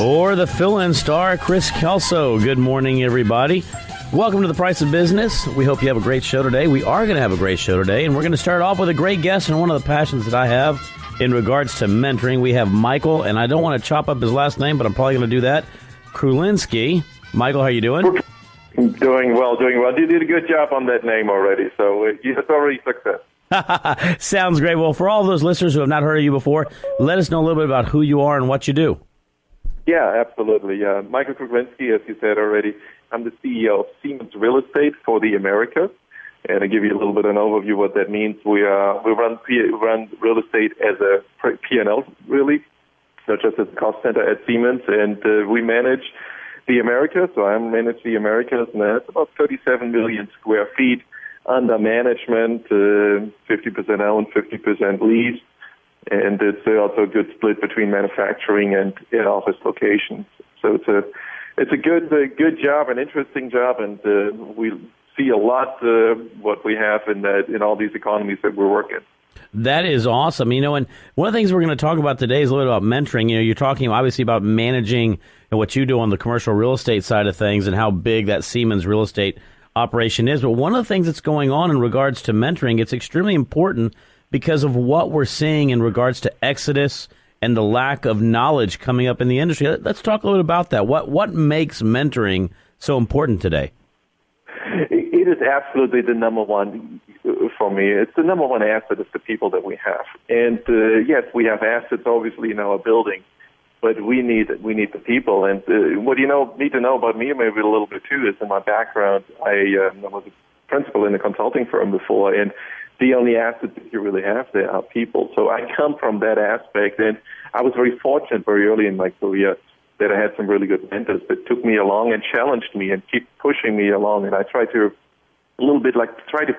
Or the fill-in star, Chris Kelso. Good morning, everybody. Welcome to The Price of Business. We hope you have a great show today. We are going to have a great show today, and we're going to start off with a great guest and one of the passions that I have in regards to mentoring. We have Michael, and I don't want to chop up his last name, but I'm probably going to do that. Kruklinski. Michael, how are you doing? Doing well. You did a good job on that name already, so it's already success. Sounds great. Well, for all those listeners who have not heard of you before, let us know a little bit about who you are and what you do. Yeah, absolutely. Michael Kruklinski, as you said already, I'm the CEO of Siemens Real Estate for the Americas, and I'll give you a little bit of an overview of what that means. We run real estate as a P&L, really, not just as a cost center at Siemens, and we manage the Americas. So I manage the Americas, and that's about 37 million square feet under management, 50% owned, 50% leased, and it's also a good split between manufacturing and in-office locations. So it's a good job, an interesting job, and we see a lot what we have in all these economies that we're working. That is awesome. And one of the things we're going to talk about today is a little about mentoring. You're talking obviously about managing and what you do on the commercial real estate side of things and how big that Siemens real estate operation is. But one of the things that's going on in regards to mentoring, it's extremely important because of what we're seeing in regards to exodus and the lack of knowledge coming up in the industry. Let's talk a little bit about that. What makes mentoring so important today? It is absolutely the number one for me. It's the number one asset is the people that we have. And yes, we have assets obviously in our building, but we need the people. And what you need to know about me, maybe a little bit too, is in my background. I was a principal in a consulting firm before, and the only asset that you really have there are people. So I come from that aspect, and I was very fortunate very early in my career that I had some really good mentors that took me along and challenged me and keep pushing me along. And I try to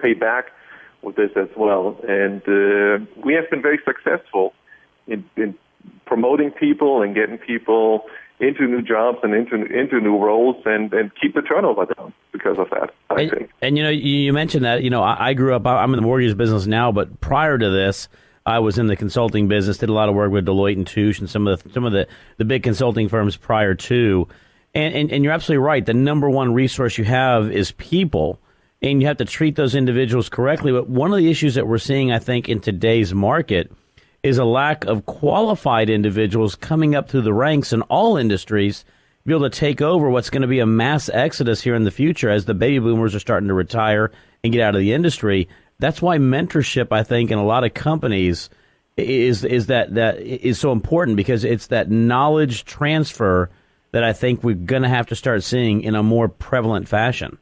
pay back with this as well. And we have been very successful in promoting people and getting people into new jobs and into new roles and keep the turnover down because of that, I think. And you mentioned that, I grew up, I'm in the mortgage business now, but prior to this, I was in the consulting business, did a lot of work with Deloitte and Touche and some of the big consulting firms prior to. And you're absolutely right. The number one resource you have is people, and you have to treat those individuals correctly. But one of the issues that we're seeing, I think, in today's market is a lack of qualified individuals coming up through the ranks in all industries to be able to take over what's going to be a mass exodus here in the future as the baby boomers are starting to retire and get out of the industry. That's why mentorship, I think, in a lot of companies is so important, because it's that knowledge transfer that I think we're going to have to start seeing in a more prevalent fashion.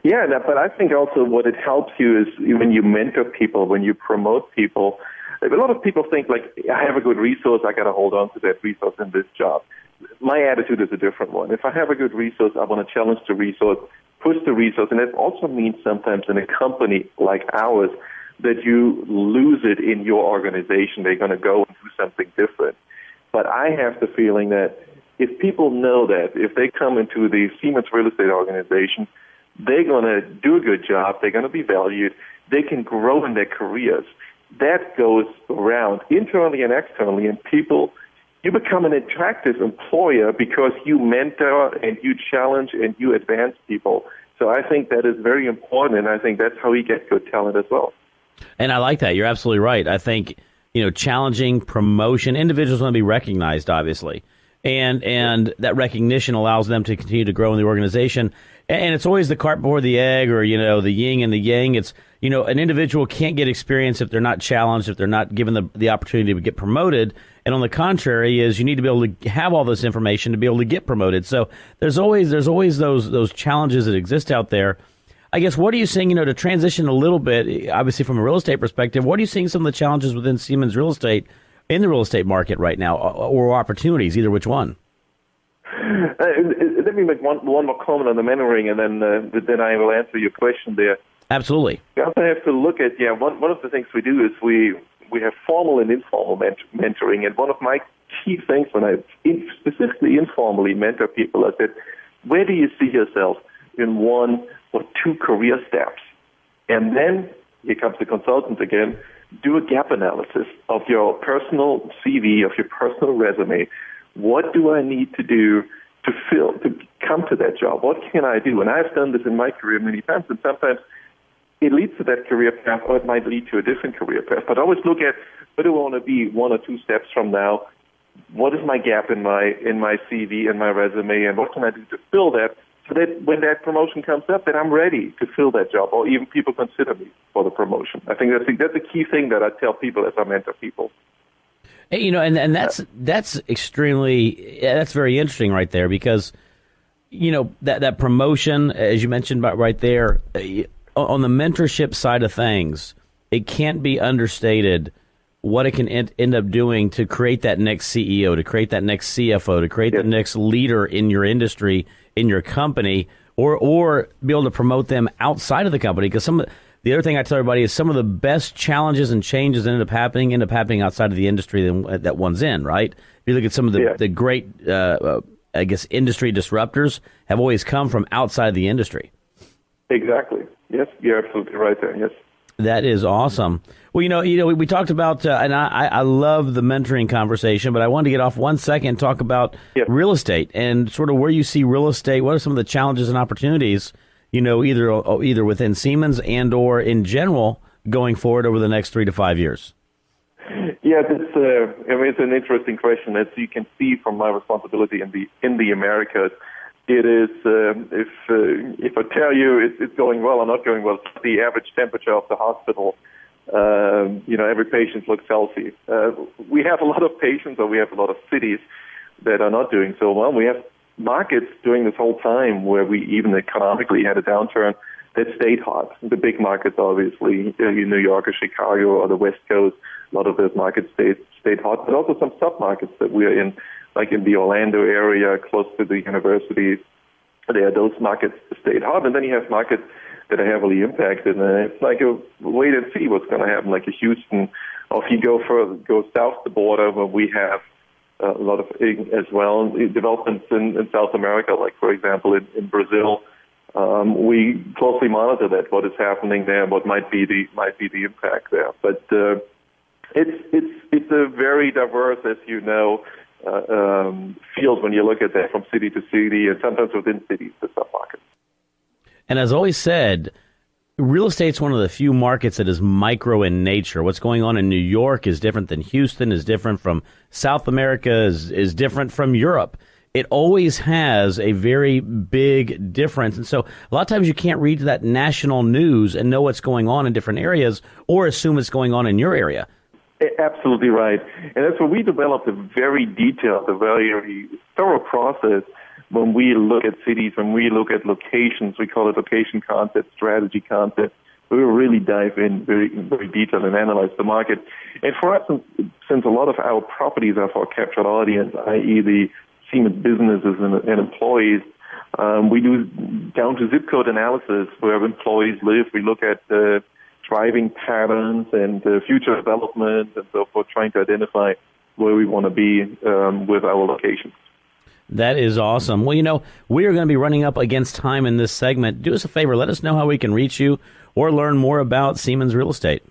Yeah, but I think also what it helps you is when you mentor people, when you promote people. A lot of people think, like, I have a good resource, I got to hold on to that resource in this job. My attitude is a different one. If I have a good resource, I want to challenge the resource, push the resource, and it also means sometimes in a company like ours that you lose it in your organization. They're going to go and do something different. But I have the feeling that if people know that, if they come into the Siemens Real Estate organization, they're going to do a good job, they're going to be valued, they can grow in their careers. That goes around internally and externally, and you become an attractive employer because you mentor and you challenge and you advance people. So I think that is very important, and I think that's how we get good talent as well. And I like that. You're absolutely right. I think, challenging, promotion, individuals want to be recognized, obviously. And that recognition allows them to continue to grow in the organization. And it's always the cart before the egg, or, the yin and the yang. It's, an individual can't get experience if they're not challenged, if they're not given the opportunity to get promoted. And on the contrary is you need to be able to have all this information to be able to get promoted. So there's always those challenges that exist out there. I guess, what are you seeing, to transition a little bit, obviously from a real estate perspective, what are you seeing some of the challenges within Siemens Real Estate in the real estate market right now, or opportunities, either which one? Let me make one more comment on the mentoring, and then I will answer your question there. Absolutely. We also have to look at, one of the things we do is we have formal and informal mentoring, and one of my key things when I specifically informally mentor people is that, where do you see yourself in one or two career steps? And then, here comes the consultant again, do a gap analysis of your personal CV, of your personal resume. what do I need to do to come to that job? What can I do? And I've done this in my career many times, and sometimes it leads to that career path, or it might lead to a different career path. But I always look at where do I want to be 1 or 2 steps from now? What is my gap in my CV and my resume, and what can I do to fill that, so that when that promotion comes up, that I'm ready to fill that job, or even people consider me for the promotion. I think that's a key thing that I tell people as I mentor people. Hey, and that's extremely, that's very interesting right there, because that promotion, as you mentioned about right there, on the mentorship side of things, it can't be understated what it can end up doing to create that next CEO, to create that next CFO, to create the next leader in your industry, in your company, or be able to promote them outside of the company. Because the other thing I tell everybody is some of the best challenges and changes that end up happening outside of the industry that one's in, right? If you look at some of the great, I guess, industry disruptors have always come from outside the industry. Exactly. Yes, you're absolutely right there. Yes. That is awesome. Well, we talked about, and I love the mentoring conversation, but I wanted to get off 1 second and talk about real estate and sort of where you see real estate. What are some of the challenges and opportunities, either within Siemens and or in general going forward over the next 3 to 5 years? Yeah, it's an interesting question. As you can see from my responsibility in the Americas, it is, if I tell you it's going well or not going well, the average temperature of the hospital, every patient looks healthy. We have a lot of patients, or we have a lot of cities that are not doing so well. We have markets during this whole time where we even economically had a downturn that stayed hot. The big markets, obviously, New York or Chicago or the West Coast, a lot of those markets stayed hot, but also some sub-markets that we are in, like in the Orlando area, close to the universities. Those markets stayed hot, and then you have markets that are heavily impacted, and it's like a wait and see what's going to happen, like a Houston, or if you go south the border, where we have a lot of as well developments in South America, like for example in Brazil. We closely monitor what is happening there, what might be the impact there. But it's a very diverse, as you know, field when you look at that from city to city, and sometimes within cities to submarkets. And as always said, real estate's one of the few markets that is micro in nature. What's going on in New York is different than Houston, is different from South America, is different from Europe. It always has a very big difference. And so a lot of times you can't read that national news and know what's going on in different areas or assume it's going on in your area. Absolutely right. And that's where we developed a very detailed, a very thorough process when we look at cities, when we look at locations. We call it location concept, strategy concept. We really dive in very, very detailed and analyze the market. And for us, since a lot of our properties are for a captured audience, i.e. the Siemens businesses and employees, we do down to zip code analysis where employees live. We look at driving patterns and future development and so forth, trying to identify where we want to be with our locations. That is awesome. Well, we are going to be running up against time in this segment. Do us a favor. Let us know how we can reach you or learn more about Siemens Real Estate.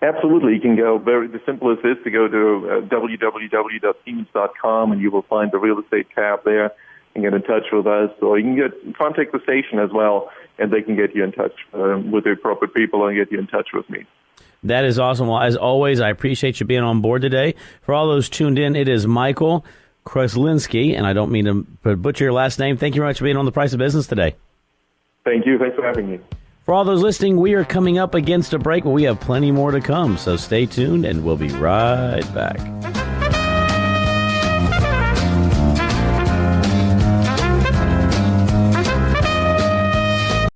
Absolutely. You can go, the simplest is to go to www.siemens.com, and you will find the real estate tab there and get in touch with us. Or you can contact the station as well, and they can get you in touch with the appropriate people and get you in touch with me. That is awesome. Well, as always, I appreciate you being on board today. For all those tuned in, it is Michael Kruklinski, and I don't mean to butcher your last name. Thank you very much for being on The Price of Business today. Thank you. Thanks for having me. For all those listening, we are coming up against a break, but we have plenty more to come. So stay tuned, and we'll be right back.